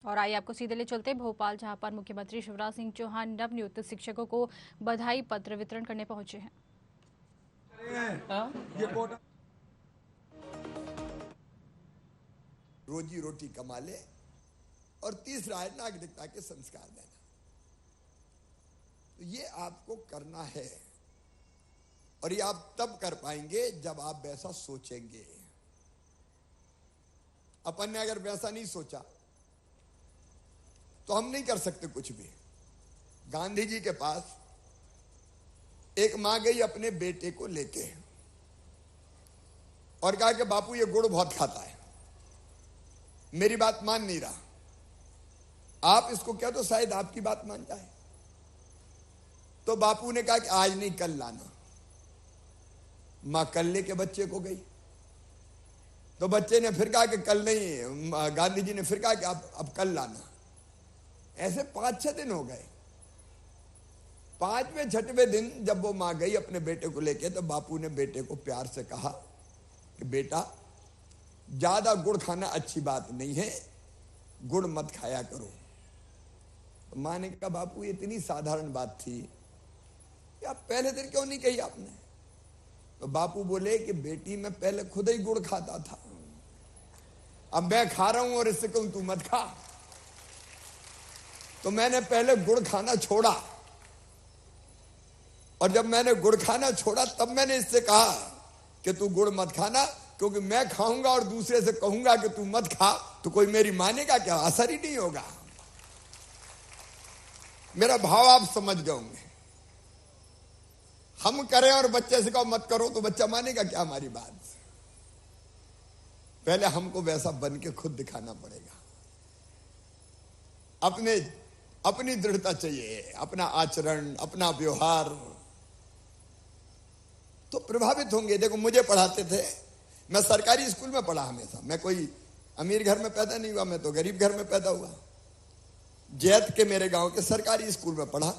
और आइए आपको सीधे ले चलते भोपाल, जहां पर मुख्यमंत्री शिवराज सिंह चौहान नवनियुक्त शिक्षकों को बधाई पत्र वितरण करने पहुंचे हैं। रोजी रोटी कमा ले और तीसरा है नागरिकता के संस्कार देना। तो ये आपको करना है और ये आप तब कर पाएंगे जब आप वैसा सोचेंगे। अपन ने अगर वैसा नहीं सोचा तो हम नहीं कर सकते कुछ भी। गांधी जी के पास एक मां गई अपने बेटे को लेके और कहा कि बापू ये गुड़ बहुत खाता है, मेरी बात मान नहीं रहा, आप इसको क्या तो शायद आपकी बात मान जाए। तो बापू ने कहा कि आज नहीं कल लाना। मां कल लेके बच्चे को गई तो बच्चे ने फिर कहा कि कल नहीं, गांधी जी ने फिर कहा कि अब कल लाना। ऐसे 5-6 दिन हो गए। 5वें-6वें दिन जब वो मां गई अपने बेटे को लेके तो बापू ने बेटे को प्यार से कहा कि बेटा ज्यादा गुड़ खाना अच्छी बात नहीं है, गुड़ मत खाया करो। तो मां ने कहा बापू ये इतनी साधारण बात थी, या पहले दिन क्यों नहीं कही आपने? तो बापू बोले कि बेटी मैं पहले खुद ही गुड़ खाता था, अब मैं खा रहा हूं और इससे कहूं तू मत खा। तो मैंने पहले गुड़ खाना छोड़ा और जब मैंने गुड़ खाना छोड़ा तब मैंने इससे कहा कि तू गुड़ मत खाना, क्योंकि मैं खाऊंगा और दूसरे से कहूंगा कि तू मत खा तो कोई मेरी मानेगा क्या? असर ही नहीं होगा। मेरा भाव आप समझ गए होंगे। हम करें और बच्चे से कहो मत करो तो बच्चा मानेगा क्या हमारी बात? पहले हमको वैसा बन के खुद दिखाना पड़ेगा। अपनी दृढ़ता चाहिए, अपना आचरण, अपना व्यवहार, तो प्रभावित होंगे। देखो मुझे पढ़ाते थे, मैं सरकारी स्कूल में पढ़ा हमेशा। मैं कोई अमीर घर में पैदा नहीं हुआ, मैं तो गरीब घर में पैदा हुआ। जैत के मेरे गांव के सरकारी स्कूल में पढ़ा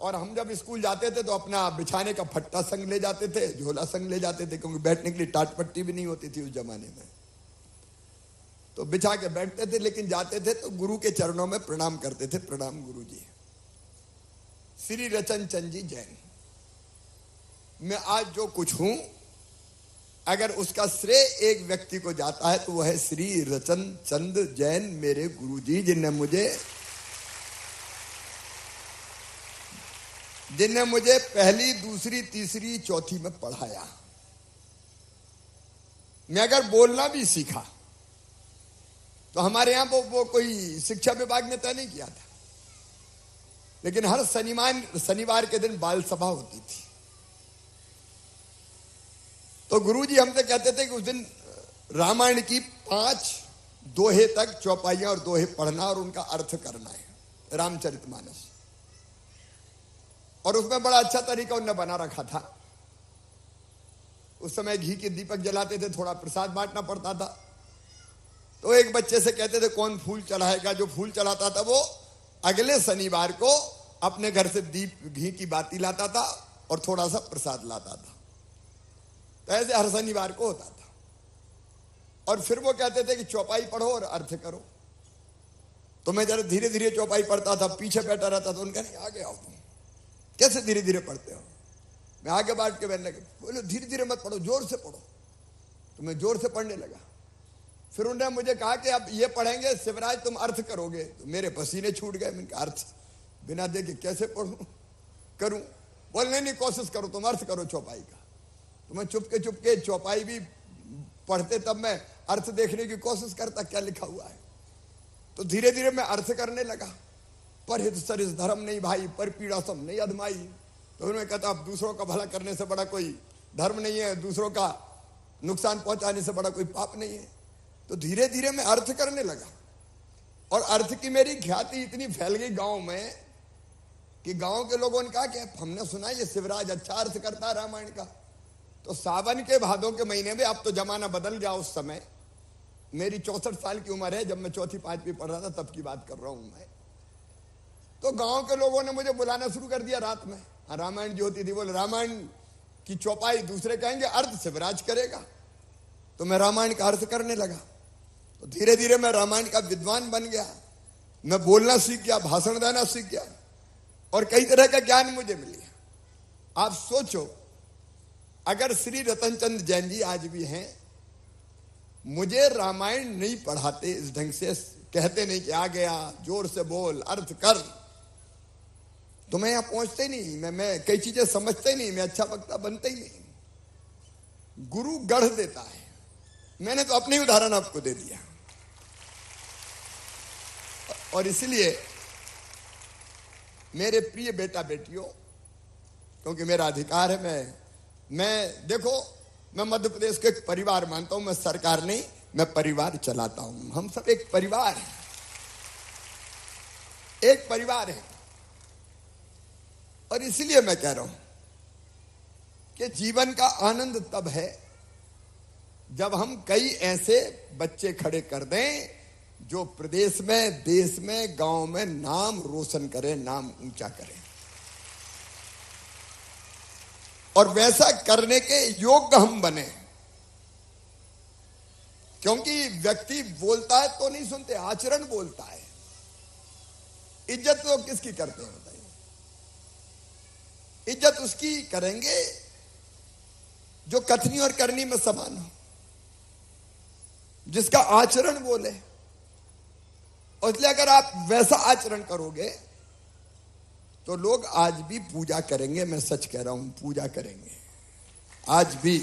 और हम जब स्कूल जाते थे तो अपना बिछाने का फट्टा संग ले जाते थे, झोला संग ले जाते थे, क्योंकि बैठने के लिए टाट पट्टी भी नहीं होती थी उस जमाने में। तो बिछा के बैठते थे, लेकिन जाते थे तो गुरु के चरणों में प्रणाम करते थे। प्रणाम गुरु जी। श्री रचन चंद जी जैन। मैं आज जो कुछ हूं, अगर उसका श्रेय एक व्यक्ति को जाता है तो वह है श्री रचन चंद जैन, मेरे गुरुजी, जिनने मुझे पहली, दूसरी, तीसरी, चौथी में पढ़ाया। मैं अगर बोलना भी सीखा तो हमारे यहां वो कोई शिक्षा विभाग ने तय नहीं किया था, लेकिन हर शनिवार के दिन बाल सभा होती थी। तो गुरुजी हमसे कहते थे कि उस दिन रामायण की 5 दोहे तक चौपाइयां और दोहे पढ़ना और उनका अर्थ करना है, रामचरितमानस। और उसमें बड़ा अच्छा तरीका उन्होंने बना रखा था। उस समय घी के दीपक जलाते थे, थोड़ा प्रसाद बांटना पड़ता था। तो एक बच्चे से कहते थे कौन फूल चढ़ाएगा? जो फूल चढ़ाता था वो अगले शनिवार को अपने घर से दीप घी की बाती लाता था और थोड़ा सा प्रसाद लाता था। तो ऐसे हर शनिवार को होता था। और फिर वो कहते थे कि चौपाई पढ़ो और अर्थ करो। तो मैं जरा धीरे धीरे चौपाई पढ़ता था, पीछे बैठा रहता था। उनका नहीं, आगे आओ तुम। कैसे धीरे धीरे पढ़ते हो? मैं आगे बैठ के बैठने लगा। बोले धीरे धीरे मत पढ़ो, जोर से पढ़ो। तो मैं जोर से पढ़ने लगा। फिर उन्होंने मुझे कहा कि अब ये पढ़ेंगे शिवराज, तुम अर्थ करोगे। तो मेरे पसीने छूट गए। मैंने कहा अर्थ बिना देखे कैसे पढ़ूं करूं? बोलने नहीं, कोशिश करो, तुम अर्थ करो चौपाई का। तो मैं चुपके चौपाई भी पढ़ते तब मैं अर्थ देखने की कोशिश करता क्या लिखा हुआ है। तो धीरे धीरे मैं अर्थ करने लगा। परहित सरिस धर्म नहीं भाई, पर पीड़ा सम नहीं अधमाई। तो उन्होंने कहता अब दूसरों का भला करने से बड़ा कोई धर्म नहीं है, दूसरों का नुकसान पहुंचाने से बड़ा कोई पाप नहीं है। तो धीरे धीरे मैं अर्थ करने लगा और अर्थ की मेरी ख्याति इतनी फैल गई गांव में कि गांव के लोगों ने कहा कि हमने सुना ये शिवराज अच्छा अर्थ करता है रामायण का। तो सावन के भादों के महीने में, अब तो जमाना बदल गया, उस समय मेरी 64 साल की उम्र है, जब मैं 4वीं-5वीं पढ़ रहा था तब की बात कर रहा हूं मैं। तो गांव के लोगों ने मुझे बुलाना शुरू कर दिया रात में। रामायण जो होती थी, बोले रामायण की चौपाई दूसरे कहेंगे, अर्थ शिवराज करेगा। तो मैं रामायण का अर्थ करने लगा। तो धीरे धीरे मैं रामायण का विद्वान बन गया, मैं बोलना सीख गया, भाषण देना सीख गया और कई तरह का ज्ञान मुझे मिल गया। आप सोचो, अगर श्री रतनचंद जैन जी आज भी हैं, मुझे रामायण नहीं पढ़ाते इस ढंग से, कहते नहीं कि आ गया जोर से बोल अर्थ कर, तो मैं यहां पहुंचते नहीं, मैं कई चीजें समझते नहीं, मैं अच्छा वक्ता बनते ही नहीं। गुरु गढ़ देता है, मैंने तो अपनी उदाहरण आपको दे दिया। और इसलिए मेरे प्रिय बेटा बेटियों, क्योंकि मेरा अधिकार है, मैं देखो, मैं मध्य प्रदेश के एक परिवार मानता हूं, मैं सरकार नहीं, मैं परिवार चलाता हूं। हम सब एक परिवार हैं, एक परिवार है। और इसलिए मैं कह रहा हूं कि जीवन का आनंद तब है जब हम कई ऐसे बच्चे खड़े कर दें जो प्रदेश में, देश में, गांव में नाम रोशन करें, नाम ऊंचा करें और वैसा करने के योग्य हम बने। क्योंकि व्यक्ति बोलता है तो नहीं सुनते, आचरण बोलता है। इज्जत तो किसकी करते हैं बताइए? इज्जत उसकी करेंगे जो कथनी और करनी में समान हो, जिसका आचरण बोले। और इसलिए अगर आप वैसा आचरण करोगे तो लोग आज भी पूजा करेंगे। मैं सच कह रहा हूं, पूजा करेंगे। आज भी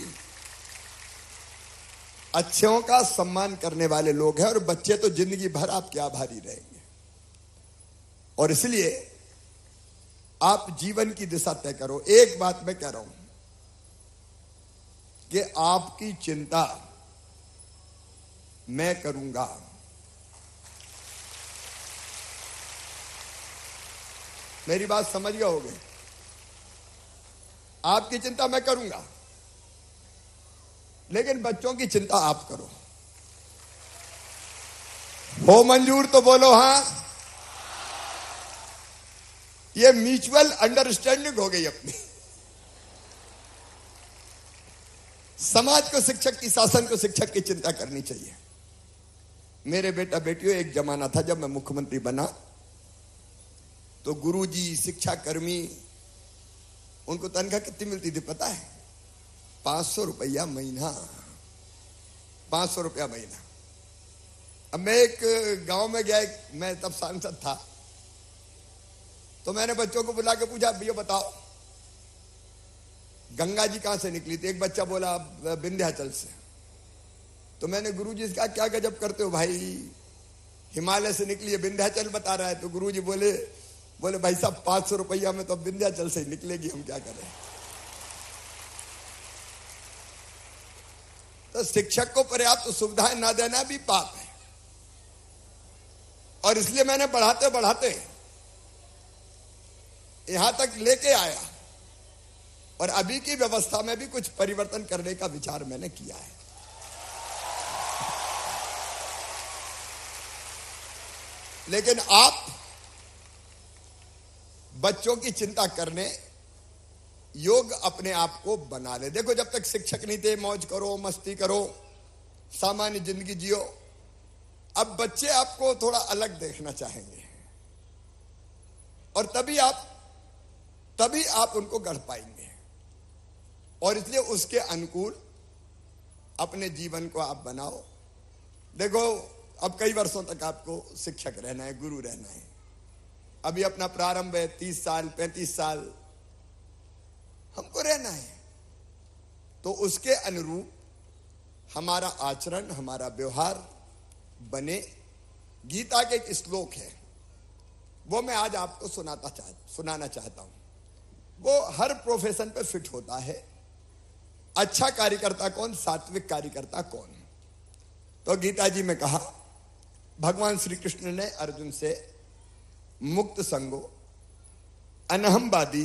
अच्छों का सम्मान करने वाले लोग हैं और बच्चे तो जिंदगी भर आपके आभारी रहेंगे। और इसलिए आप जीवन की दिशा तय करो। एक बात मैं कह रहा हूं कि आपकी चिंता मैं करूंगा। मेरी बात समझ गए होगे? आपकी चिंता मैं करूंगा, लेकिन बच्चों की चिंता आप करो। हो मंजूर तो बोलो हां। ये म्यूचुअल अंडरस्टैंडिंग हो गई अपनी। समाज को शिक्षक की, शासन को शिक्षक की चिंता करनी चाहिए। मेरे बेटा बेटियों, एक जमाना था जब मैं मुख्यमंत्री बना तो गुरुजी, शिक्षा कर्मी, उनको तनख्वाह कितनी मिलती थी पता है? 500 रुपया महीना। 500 रुपया महीना। अब मैं एक गांव में गया, मैं तब सांसद था, तो मैंने बच्चों को बुला के पूछा, भैया बताओ गंगा जी कहां से निकली थी? एक बच्चा बोला विंध्याचल से। तो मैंने गुरुजी से कहा, क्या गजब करते हो भाई, हिमालय से निकली है, विंध्याचल बता रहा है। तो गुरुजी बोले भाई साहब 500 रुपया में तो विंध्याचल से ही निकलेगी, हम क्या करें। तो शिक्षक को पर्याप्त सुविधाएं ना देना भी पाप है। और इसलिए मैंने बढ़ाते बढ़ाते यहां तक लेके आया और अभी की व्यवस्था में भी कुछ परिवर्तन करने का विचार मैंने किया है। लेकिन आप बच्चों की चिंता करने योग अपने आप को बना ले। देखो, जब तक शिक्षक नहीं थे मौज करो, मस्ती करो, सामान्य जिंदगी जियो। अब बच्चे आपको थोड़ा अलग देखना चाहेंगे और तभी आप उनको गढ़ पाएंगे। और इसलिए उसके अनुकूल अपने जीवन को आप बनाओ। देखो, अब कई वर्षों तक आपको शिक्षक रहना है, गुरु रहना है। अभी अपना प्रारंभ है, 30 साल 35 साल हमको रहना है। तो उसके अनुरूप हमारा आचरण, हमारा व्यवहार बने। गीता के एक श्लोक है, वो मैं आज आपको सुनाना चाहता हूं। वो हर प्रोफेशन पे फिट होता है। अच्छा कार्यकर्ता कौन, सात्विक कार्यकर्ता कौन। तो गीता जी में कहा, भगवान श्री कृष्ण ने अर्जुन से मुक्त संगो अनहमवादी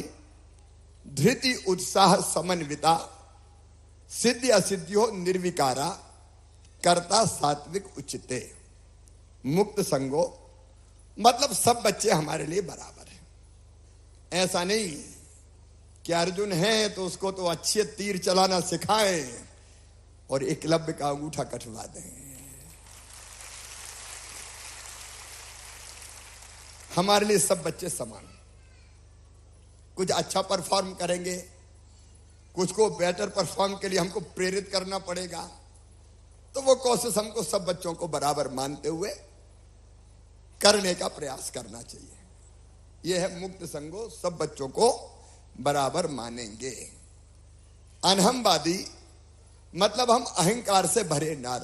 धृति उत्साह समन्विता सिद्धि असिद्धियो निर्विकारा कर्ता सात्विक उचिते। मुक्त संगो मतलब सब बच्चे हमारे लिए बराबर हैं। ऐसा नहीं कि अर्जुन है तो उसको तो अच्छे तीर चलाना सिखाएं और एकलव्य का अंगूठा कटवा दें। हमारे लिए सब बच्चे समान हैं। कुछ अच्छा परफॉर्म करेंगे, कुछ को बेटर परफॉर्म के लिए हमको प्रेरित करना पड़ेगा। तो वो कोशिश हमको सब बच्चों को बराबर मानते हुए करने का प्रयास करना चाहिए। यह है मुक्त संगो, सब बच्चों को बराबर मानेंगे। अनहमवादी मतलब हम अहंकार से भरे ना रहें।